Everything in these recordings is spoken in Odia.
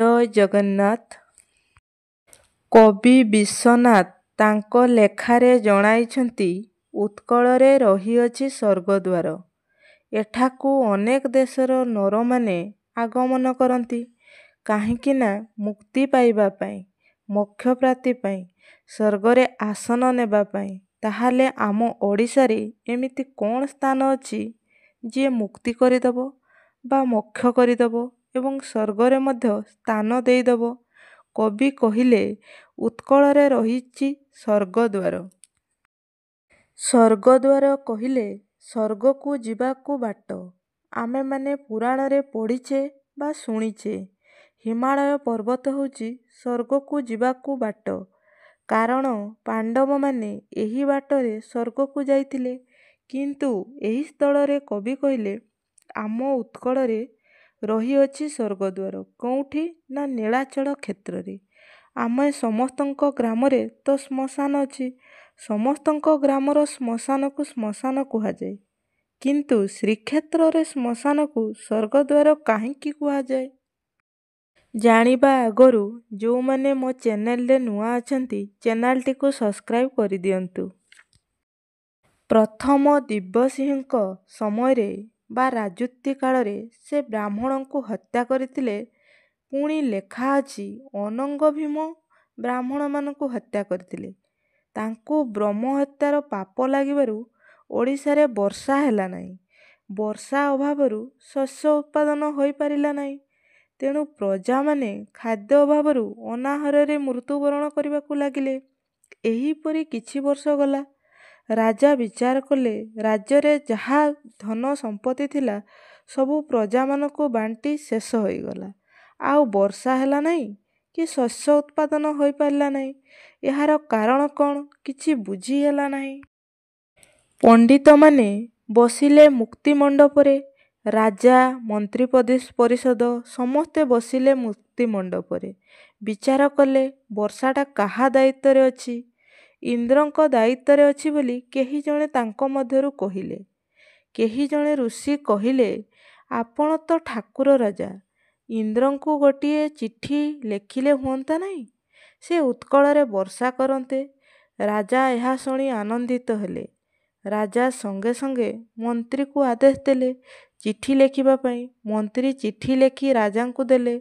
ଜୟ ଜଗନ୍ନାଥ। କବି ବିଶ୍ୱନାଥ ତାଙ୍କ ଲେଖାରେ ଜଣାଇଛନ୍ତି, ଉତ୍କଳରେ ରହିଅଛି ସ୍ୱର୍ଗଦ୍ୱାର। ଏଠାକୁ ଅନେକ ଦେଶର ନରମାନେ ଆଗମନ କରନ୍ତି। କାହିଁକି ନା ମୁକ୍ତି ପାଇବା ପାଇଁ, ମୋକ୍ଷପ୍ରାପ୍ତି ପାଇଁ, ସ୍ୱର୍ଗରେ ଆସନ ନେବା ପାଇଁ। ତାହେଲେ ଆମ ଓଡ଼ିଶାରେ ଏମିତି କ'ଣ ସ୍ଥାନ ଅଛି ଯିଏ ମୁକ୍ତି କରିଦେବ ବା ମୋକ୍ଷ କରିଦେବ ଏବଂ ସ୍ୱର୍ଗରେ ମଧ୍ୟ ସ୍ଥାନ ଦେଇଦେବ? କବି କହିଲେ, ଉତ୍କଳରେ ରହିଛି ସ୍ୱର୍ଗଦ୍ୱାର। ସ୍ୱର୍ଗଦ୍ୱାର କହିଲେ ସ୍ୱର୍ଗକୁ ଯିବାକୁ ବାଟ। ଆମେମାନେ ପୁରାଣରେ ପଢ଼ିଛେ ବା ଶୁଣିଛେ, ହିମାଳୟ ପର୍ବତ ହେଉଛି ସ୍ୱର୍ଗକୁ ଯିବାକୁ ବାଟ। କାରଣ ପାଣ୍ଡବମାନେ ଏହି ବାଟରେ ସ୍ୱର୍ଗକୁ ଯାଇଥିଲେ। କିନ୍ତୁ ଏହି ସ୍ଥଳରେ କବି କହିଲେ, ଆମ ଉତ୍କଳରେ ରହିଅଛି ସ୍ୱର୍ଗଦ୍ୱାର। କେଉଁଠି? ନା ନୀଳାଚଳ କ୍ଷେତ୍ରରେ। ଆମେ ସମସ୍ତଙ୍କ ଗ୍ରାମରେ ତ ଶ୍ମଶାନ ଅଛି। ସମସ୍ତଙ୍କ ଗ୍ରାମର ଶ୍ମଶାନକୁ ଶ୍ମଶାନ କୁହାଯାଏ। କିନ୍ତୁ ଶ୍ରୀକ୍ଷେତ୍ରରେ ଶ୍ମଶାନକୁ ସ୍ୱର୍ଗଦ୍ୱାର କାହିଁକି କୁହାଯାଏ? ଜାଣିବା ଆଗରୁ ଯେଉଁମାନେ ମୋ ଚ୍ୟାନେଲରେ ନୂଆ ଅଛନ୍ତି, ଚ୍ୟାନେଲଟିକୁ ସବସ୍କ୍ରାଇବ୍ କରିଦିଅନ୍ତୁ। ପ୍ରଥମ ଦିବ୍ୟସିଂହଙ୍କ ସମୟରେ ବା ରାଜୁତି କାଳରେ ସେ ବ୍ରାହ୍ମଣଙ୍କୁ ହତ୍ୟା କରିଥିଲେ। ପୁଣି ଲେଖା ଅଛି, ଅନଙ୍ଗ ଭୀମ ବ୍ରାହ୍ମଣମାନଙ୍କୁ ହତ୍ୟା କରିଥିଲେ। ତାଙ୍କୁ ବ୍ରହ୍ମ ହତ୍ୟାର ପାପ ଲାଗିବାରୁ ଓଡ଼ିଶାରେ ବର୍ଷା ହେଲା ନାହିଁ। ବର୍ଷା ଅଭାବରୁ ଶସ୍ୟ ଉତ୍ପାଦନ ହୋଇପାରିଲା ନାହିଁ। ତେଣୁ ପ୍ରଜାମାନେ ଖାଦ୍ୟ ଅଭାବରୁ ଅନାହାରରେ ମୃତ୍ୟୁବରଣ କରିବାକୁ ଲାଗିଲେ। ଏହିପରି କିଛି ବର୍ଷ ଗଲା। ରାଜା ବିଚାର କଲେ, ରାଜ୍ୟରେ ଯାହା ଧନ ସମ୍ପତ୍ତି ଥିଲା ସବୁ ପ୍ରଜାମାନଙ୍କୁ ବାଣ୍ଟି ଶେଷ ହୋଇଗଲା। ଆଉ ବର୍ଷା ହେଲା ନାହିଁ କି ଶସ୍ୟ ଉତ୍ପାଦନ ହୋଇପାରିଲା ନାହିଁ। ଏହାର କାରଣ କ'ଣ କିଛି ବୁଝି ହେଲା ନାହିଁ। ପଣ୍ଡିତମାନେ ବସିଲେ ମୁକ୍ତି ମଣ୍ଡପରେ। ରାଜା, ମନ୍ତ୍ରୀ ପରିଷଦ ସମସ୍ତେ ବସିଲେ ମୁକ୍ତି ମଣ୍ଡପରେ। ବିଚାର କଲେ, ବର୍ଷାଟା କାହା ଦାୟିତ୍ୱରେ ଅଛି? ଇନ୍ଦ୍ରଙ୍କ ଦାୟିତ୍ୱରେ ଅଛି ବୋଲି କେହି ଜଣେ ତାଙ୍କ ମଧ୍ୟରୁ କହିଲେ। କେହି ଜଣେ ଋଷି କହିଲେ, ଆପଣ ତ ଠାକୁର ରାଜା, ଇନ୍ଦ୍ରଙ୍କୁ ଗୋଟିଏ ଚିଠି ଲେଖିଲେ ହୁଅନ୍ତା ନାହିଁ? ସେ ଉତ୍କଳରେ ବର୍ଷା କରନ୍ତେ। ରାଜା ଏହା ଶୁଣି ଆନନ୍ଦିତ ହେଲେ। ରାଜା ସଙ୍ଗେ ସଙ୍ଗେ ମନ୍ତ୍ରୀକୁ ଆଦେଶ ଦେଲେ ଚିଠି ଲେଖିବା ପାଇଁ। ମନ୍ତ୍ରୀ ଚିଠି ଲେଖି ରାଜାଙ୍କୁ ଦେଲେ।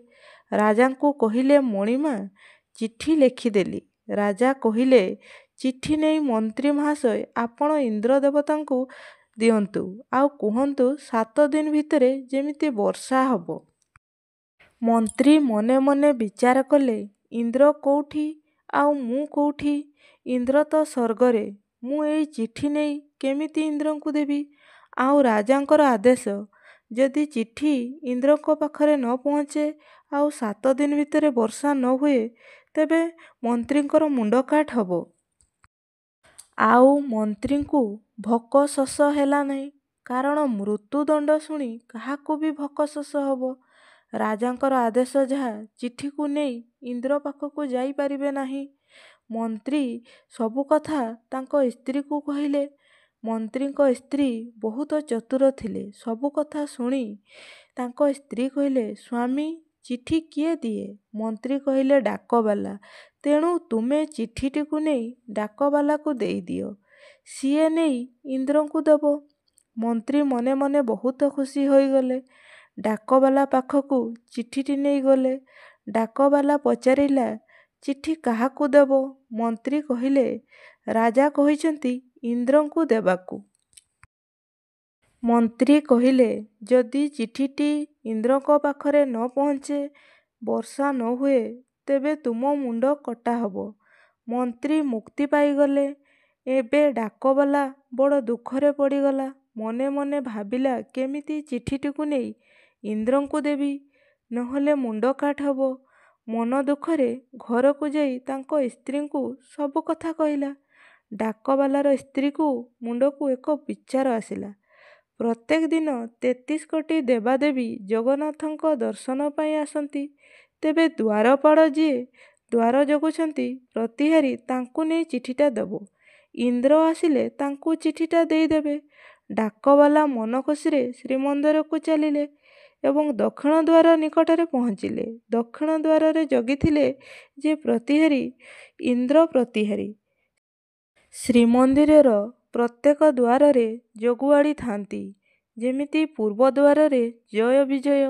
ରାଜାଙ୍କୁ କହିଲେ, ମଣିମା, ଚିଠି ଲେଖିଦେଲି। ରାଜା କହିଲେ, ଚିଠି ନେଇ ମନ୍ତ୍ରୀ ମହାଶୟ ଆପଣ ଇନ୍ଦ୍ର ଦେବତାଙ୍କୁ ଦିଅନ୍ତୁ ଆଉ କୁହନ୍ତୁ 7 ଦିନ ଭିତରେ ଯେମିତି ବର୍ଷା ହେବ। ମନ୍ତ୍ରୀ ମନେ ମନେ ବିଚାର କଲେ, ଇନ୍ଦ୍ର କେଉଁଠି ଆଉ ମୁଁ କେଉଁଠି? ଇନ୍ଦ୍ର ତ ସ୍ୱର୍ଗରେ। ମୁଁ ଏଇ ଚିଠି ନେଇ କେମିତି ଇନ୍ଦ୍ରଙ୍କୁ ଦେବି? ଆଉ ରାଜାଙ୍କର ଆଦେଶ, ଯଦି ଚିଠି ଇନ୍ଦ୍ରଙ୍କ ପାଖରେ ନ ପହଞ୍ଚେ ଆଉ 7 ଦିନ ଭିତରେ ବର୍ଷା ନ ହୁଏ, ତେବେ ମନ୍ତ୍ରୀଙ୍କର ମୁଣ୍ଡ କାଟ ହେବ। ଆଉ ମନ୍ତ୍ରୀଙ୍କୁ ଭୋକ ଶୋଷ ହେଲା ନାହିଁ। କାରଣ ମୃତ୍ୟୁଦଣ୍ଡ ଶୁଣି କାହାକୁ ବି ଭୋକ ଶୋଷ ହେବ। ରାଜାଙ୍କର ଆଦେଶ ଯାହା, ଚିଠିକୁ ନେଇ ଇନ୍ଦ୍ର ପାଖକୁ ଯାଇପାରିବେ ନାହିଁ। ମନ୍ତ୍ରୀ ସବୁ କଥା ତାଙ୍କ ସ୍ତ୍ରୀକୁ କହିଲେ। ମନ୍ତ୍ରୀଙ୍କ ସ୍ତ୍ରୀ ବହୁତ ଚତୁର ଥିଲେ। ସବୁ କଥା ଶୁଣି ତାଙ୍କ ସ୍ତ୍ରୀ କହିଲେ, ସ୍ୱାମୀ, ଚିଠି କିଏ ଦିଏ? ମନ୍ତ୍ରୀ କହିଲେ, ଡାକବାଲା। ତେଣୁ ତୁମେ ଚିଠିଟିକୁ ନେଇ ଡାକବାଲାକୁ ଦେଇଦିଅ। ସିଏ ନେଇ ଇନ୍ଦ୍ରଙ୍କୁ ଦେବ। ମନ୍ତ୍ରୀ ମନେ ମନେ ବହୁତ ଖୁସି ହୋଇଗଲେ। ଡାକବାଲା ପାଖକୁ ଚିଠିଟି ନେଇ ଗଲେ। ଡାକବାଲା ପଚାରିଲା, ଚିଠି କାହାକୁ ଦେବ? ମନ୍ତ୍ରୀ କହିଲେ, ରାଜା କହିଛନ୍ତି ଇନ୍ଦ୍ରଙ୍କୁ ଦେବାକୁ। ମନ୍ତ୍ରୀ କହିଲେ, ଯଦି ଚିଠିଟି ଇନ୍ଦ୍ରଙ୍କ ପାଖରେ ନ ପହଞ୍ଚେ, ବର୍ଷା ନ ହୁଏ, ତେବେ ତୁମ ମୁଣ୍ଡ କଟା ହେବ। ମନ୍ତ୍ରୀ ମୁକ୍ତି ପାଇଗଲେ। ଏବେ ଡାକବାଲା ବଡ଼ ଦୁଃଖରେ ପଡ଼ିଗଲା। ମନେ ମନେ ଭାବିଲା, କେମିତି ଚିଠିଟିକୁ ନେଇ ଇନ୍ଦ୍ରଙ୍କୁ ଦେବି, ନହେଲେ ମୁଣ୍ଡ କାଟ ହେବ। ମନ ଦୁଃଖରେ ଘରକୁ ଯାଇ ତାଙ୍କ ସ୍ତ୍ରୀଙ୍କୁ ସବୁ କଥା କହିଲା। ଡାକବାଲାର ସ୍ତ୍ରୀକୁ ମୁଣ୍ଡକୁ ଏକ ବିଚାର ଆସିଲା। ପ୍ରତ୍ୟେକ ଦିନ 33 କୋଟି ଦେବାଦେବୀ ଜଗନ୍ନାଥଙ୍କ ଦର୍ଶନ ପାଇଁ ଆସନ୍ତି। ତେବେ ଦ୍ୱାରପାଳ ଯିଏ ଦ୍ୱାର ଜଗୁଛନ୍ତି ପ୍ରତିହାରୀ, ତାଙ୍କୁ ନେଇ ଚିଠିଟା ଦେବ। ଇନ୍ଦ୍ର ଆସିଲେ ତାଙ୍କୁ ଚିଠିଟା ଦେଇଦେବେ। ଡାକବାଲା ମନ ଖୁସିରେ ଶ୍ରୀମନ୍ଦିରକୁ ଚାଲିଲେ ଏବଂ ଦକ୍ଷିଣ ଦ୍ୱାର ନିକଟରେ ପହଞ୍ଚିଲେ। ଦକ୍ଷିଣ ଦ୍ୱାରରେ ଜଗିଥିଲେ ଯେ ପ୍ରତିହାରୀ ଇନ୍ଦ୍ର ପ୍ରତିହାରୀ। ଶ୍ରୀମନ୍ଦିରର ପ୍ରତ୍ୟେକ ଦ୍ୱାରରେ ଜଗୁଆଳି ଥାନ୍ତି। ଯେମିତି ପୂର୍ବ ଦ୍ୱାରରେ ଜୟ ବିଜୟ।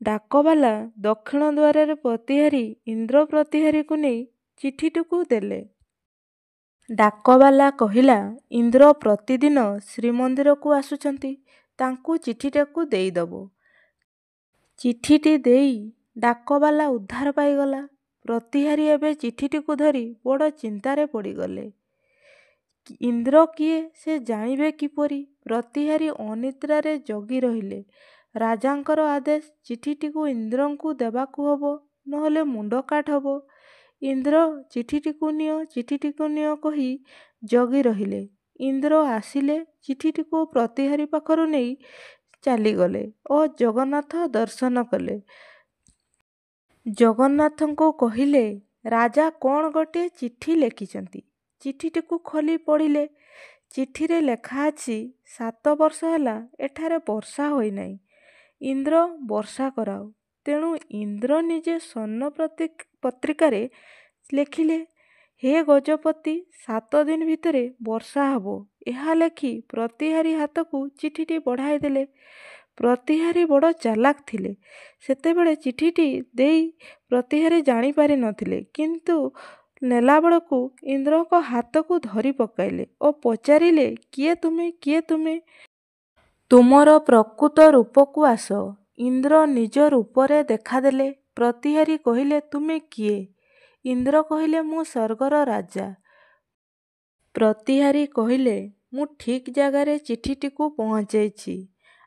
ଡାକବାଲା ଦକ୍ଷିଣ ଦ୍ୱାରରେ ପ୍ରତିହାରୀ ଇନ୍ଦ୍ର ପ୍ରତିହାରୀକୁ ନେଇ ଚିଠିଟିକୁ ଦେଲେ। ଡାକବାଲା କହିଲା, ଇନ୍ଦ୍ର ପ୍ରତିଦିନ ଶ୍ରୀମନ୍ଦିରକୁ ଆସୁଛନ୍ତି, ତାଙ୍କୁ ଚିଠିଟାକୁ ଦେଇଦବ। ଚିଠିଟି ଦେଇ ଡାକବାଲା ଉଦ୍ଧାର ପାଇଗଲା। ପ୍ରତିହାରୀ ଏବେ ଚିଠିଟିକୁ ଧରି ବଡ଼ ଚିନ୍ତାରେ ପଡ଼ିଗଲେ। ଇନ୍ଦ୍ର କିଏ ସେ ଜାଣିବେ କିପରି? ପ୍ରତିହାରୀ ଅନିଦ୍ରାରେ ଜଗି ରହିଲେ। ରାଜାଙ୍କର ଆଦେଶ, ଚିଠିଟିକୁ ଇନ୍ଦ୍ରଙ୍କୁ ଦେବାକୁ ହବ, ନହେଲେ ମୁଣ୍ଡ କାଟ ହବ। ଇନ୍ଦ୍ର ଚିଠିଟିକୁ ନିଅ, ଚିଠିଟିକୁ ନିଅ କହି ଜଗି ରହିଲେ। ଇନ୍ଦ୍ର ଆସିଲେ, ଚିଠିଟିକୁ ପ୍ରତିହାରୀ ପାଖରୁ ନେଇ ଚାଲିଗଲେ ଓ ଜଗନ୍ନାଥ ଦର୍ଶନ କଲେ। ଜଗନ୍ନାଥଙ୍କୁ କହିଲେ, ରାଜା କ'ଣ ଗୋଟିଏ ଚିଠି ଲେଖିଛନ୍ତି। ଚିଠିଟିକୁ ଖୋଲି ପଢ଼ିଲେ। ଚିଠିରେ ଲେଖା ଅଛି, 7 ବର୍ଷ ହେଲା ଏଠାରେ ବର୍ଷା ହୋଇନାହିଁ। ଇନ୍ଦ୍ର ବର୍ଷା କରାଅ। ତେଣୁ ଇନ୍ଦ୍ର ନିଜେ ସ୍ୱର୍ଣ୍ଣ ପତ୍ରିକାରେ ଲେଖିଲେ, ହେ ଗଜପତି, 7 ଦିନ ଭିତରେ ବର୍ଷା ହେବ। ଏହା ଲେଖି ପ୍ରତିହାରୀ ହାତକୁ ଚିଠିଟି ବଢ଼ାଇ ଦେଲେ। ପ୍ରତିହାରୀ ବଡ଼ ଚାଲାକ ଥିଲେ। ସେତେବେଳେ ଚିଠିଟି ଦେଇ ପ୍ରତିହାରୀ ଜାଣିପାରି ନଥିଲେ, କିନ୍ତୁ ନେଲାବେଳକୁ ଇନ୍ଦ୍ରଙ୍କ ହାତକୁ ଧରି ପକାଇଲେ ଓ ପଚାରିଲେ, କିଏ ତୁମେ, କିଏ ତୁମେ? ତୁମର ପ୍ରକୃତ ରୂପକୁ ଆସ। ଇନ୍ଦ୍ର ନିଜ ରୂପରେ ଦେଖାଦେଲେ। ପ୍ରତିହାରୀ କହିଲେ, ତୁମେ କିଏ? ଇନ୍ଦ୍ର କହିଲେ, ମୁଁ ସ୍ୱର୍ଗର ରାଜା। ପ୍ରତିହାରୀ କହିଲେ, ମୁଁ ଠିକ୍ ଜାଗାରେ ଚିଠିଟିକୁ ପହଞ୍ଚାଇଛି।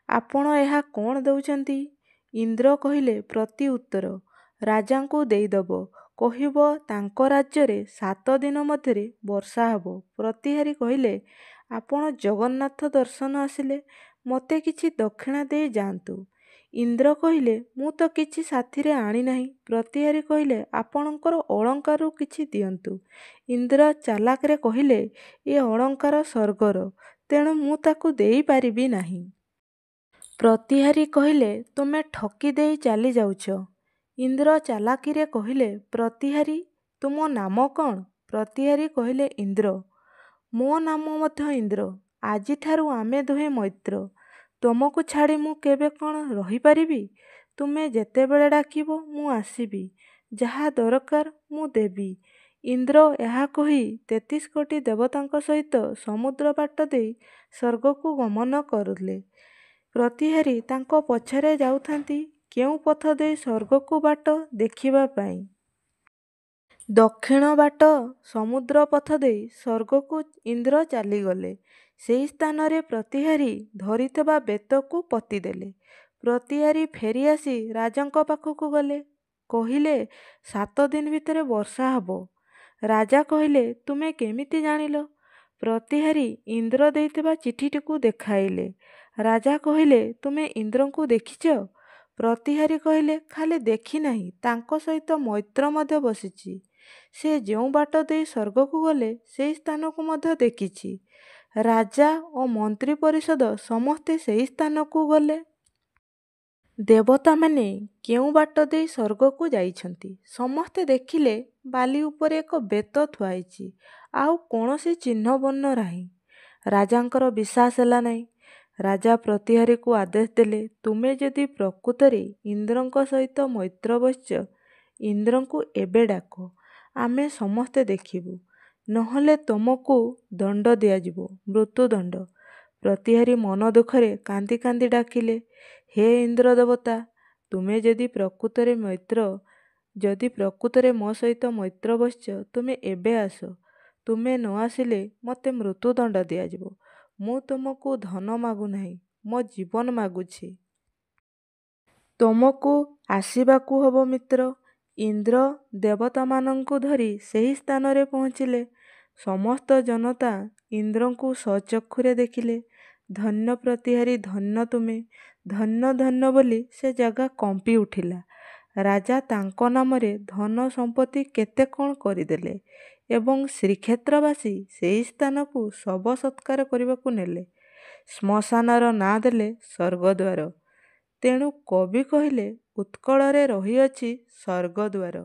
ଆପଣ ଏହା କ'ଣ ଦେଉଛନ୍ତି? ଇନ୍ଦ୍ର କହିଲେ, ପ୍ରତି ଉତ୍ତର ରାଜାଙ୍କୁ ଦେଇଦବ। କହିବ, ତାଙ୍କ ରାଜ୍ୟରେ 7 ଦିନ ମଧ୍ୟରେ ବର୍ଷା ହେବ। ପ୍ରତିହାରୀ କହିଲେ, ଆପଣ ଜଗନ୍ନାଥ ଦର୍ଶନ ଆସିଲେ, ମୋତେ କିଛି ଦକ୍ଷିଣା ଦେଇ ଯାଆନ୍ତୁ। ଇନ୍ଦ୍ର କହିଲେ, ମୁଁ ତ କିଛି ସାଥିରେ ଆଣିନାହିଁ। ପ୍ରତିହାରୀ କହିଲେ, ଆପଣଙ୍କର ଅଳଙ୍କାରରୁ କିଛି ଦିଅନ୍ତୁ। ଇନ୍ଦ୍ର ଚାଲାକରେ କହିଲେ, ଏ ଅଳଙ୍କାର ସ୍ୱର୍ଗର, ତେଣୁ ମୁଁ ତାକୁ ଦେଇପାରିବି ନାହିଁ। ପ୍ରତିହାରୀ କହିଲେ, ତୁମେ ଠକି ଦେଇ ଚାଲି ଯାଉଛ। ଇନ୍ଦ୍ର ଚାଲାକିରେ କହିଲେ, ପ୍ରତିହାରୀ, ତୁମ ନାମ କ'ଣ? ପ୍ରତିହାରୀ କହିଲେ, ଇନ୍ଦ୍ର। ମୋ ନାମ ମଧ୍ୟ ଇନ୍ଦ୍ର। ଆଜିଠାରୁ ଆମେ ଦୁହେଁ ମୈତ୍ର। ତୁମକୁ ଛାଡ଼ି ମୁଁ କେବେ କ'ଣ ରହିପାରିବି? ତୁମେ ଯେତେବେଳେ ଡାକିବ ମୁଁ ଆସିବି। ଯାହା ଦରକାର ମୁଁ ଦେବି। ଇନ୍ଦ୍ର ଏହା କହି 33 କୋଟି ଦେବତାଙ୍କ ସହିତ ସମୁଦ୍ର ବାଟ ଦେଇ ସ୍ୱର୍ଗକୁ ଗମନ କରିଲେ। ପ୍ରତିହାରୀ ତାଙ୍କ ପଛରେ ଯାଉଥାନ୍ତି, କେଉଁ ପଥ ଦେଇ ସ୍ୱର୍ଗକୁ ବାଟ ଦେଖିବା ପାଇଁ। ଦକ୍ଷିଣ ବାଟ ସମୁଦ୍ର ପଥ ଦେଇ ସ୍ୱର୍ଗକୁ ଇନ୍ଦ୍ର ଚାଲିଗଲେ। ସେହି ସ୍ଥାନରେ ପ୍ରତିହାରୀ ଧରିଥିବା ବେତକୁ ପୋତିଦେଲେ। ପ୍ରତିହାରୀ ଫେରିଆସି ରାଜାଙ୍କ ପାଖକୁ ଗଲେ। କହିଲେ, 7 ଦିନ ଭିତରେ ବର୍ଷା ହେବ। ରାଜା କହିଲେ, ତୁମେ କେମିତି ଜାଣିଲ? ପ୍ରତିହାରୀ ଇନ୍ଦ୍ର ଦେଇଥିବା ଚିଠିଟିକୁ ଦେଖାଇଲେ। ରାଜା କହିଲେ, ତୁମେ ଇନ୍ଦ୍ରଙ୍କୁ ଦେଖିଛ? ପ୍ରତିହାରୀ କହିଲେ, ଖାଲି ଦେଖିନାହିଁ, ତାଙ୍କ ସହିତ ମୈତ୍ର ମଧ୍ୟ ବସିଛି। ସେ ଯେଉଁ ବାଟ ଦେଇ ସ୍ୱର୍ଗକୁ ଗଲେ, ସେହି ସ୍ଥାନକୁ ମଧ୍ୟ ଦେଖିଛି। ରାଜା ଓ ମନ୍ତ୍ରୀ ପରିଷଦ ସମସ୍ତେ ସେହି ସ୍ଥାନକୁ ଗଲେ। ଦେବତାମାନେ କେଉଁ ବାଟ ଦେଇ ସ୍ୱର୍ଗକୁ ଯାଇଛନ୍ତି, ସମସ୍ତେ ଦେଖିଲେ ବାଲି ଉପରେ ଏକ ବେତ ଥୁଆହୋଇଛି। ଆଉ କୌଣସି ଚିହ୍ନ ବର୍ଣ୍ଣ ନାହିଁ। ରାଜାଙ୍କର ବିଶ୍ୱାସ ହେଲା ନାହିଁ। ରାଜା ପ୍ରତିହାରୀକୁ ଆଦେଶ ଦେଲେ, ତୁମେ ଯଦି ପ୍ରକୃତରେ ଇନ୍ଦ୍ରଙ୍କ ସହିତ ମୈତ୍ର ବସିଛ, ଇନ୍ଦ୍ରଙ୍କୁ ଏବେ ଡାକ, ଆମେ ସମସ୍ତେ ଦେଖିବୁ। ନହେଲେ ତୁମକୁ ଦଣ୍ଡ ଦିଆଯିବ, ମୃତ୍ୟୁଦଣ୍ଡ। ପ୍ରତିହାରୀ ମନ ଦୁଃଖରେ କାନ୍ଦି କାନ୍ଦି ଡାକିଲେ, ହେ ଇନ୍ଦ୍ର ଦେବତା, ତୁମେ ଯଦି ପ୍ରକୃତରେ ମୋ ସହିତ ମୈତ୍ର ବସିଛ, ତୁମେ ଏବେ ଆସ। ତୁମେ ନ ଆସିଲେ ମୋତେ ମୃତ୍ୟୁଦଣ୍ଡ ଦିଆଯିବ। ମୁଁ ତୁମକୁ ଧନ ମାଗୁନାହିଁ, ମୋ ଜୀବନ ମାଗୁଛି। ତୁମକୁ ଆସିବାକୁ ହେବ ମିତ୍ର। ଇନ୍ଦ୍ର ଦେବତାମାନଙ୍କୁ ଧରି ସେହି ସ୍ଥାନରେ ପହଞ୍ଚିଲେ। ସମସ୍ତ ଜନତା ଇନ୍ଦ୍ରଙ୍କୁ ସ୍ୱଚକ୍ଷୁରେ ଦେଖିଲେ। ଧନ୍ୟ ପ୍ରତିହାରୀ, ଧନ୍ୟ ତୁମେ, ଧନ୍ୟ ଧନ୍ୟ ବୋଲି ସେ ଜାଗା କମ୍ପି ଉଠିଲା। ରାଜା ତାଙ୍କ ନାମରେ ଧନ ସମ୍ପତ୍ତି କେତେ କ'ଣ କରିଦେଲେ ଏବଂ ଶ୍ରୀକ୍ଷେତ୍ରବାସୀ ସେହି ସ୍ଥାନକୁ ଶବ ସତ୍କାର କରିବାକୁ ନେଲେ। ଶ୍ମଶାନର ନାଁ ଦେଲେ ସ୍ୱର୍ଗଦ୍ୱାର। ତେଣୁ କବି କହିଲେ ଉତ୍କଳରେ ରହିଅଛି ସ୍ୱର୍ଗଦ୍ୱାର।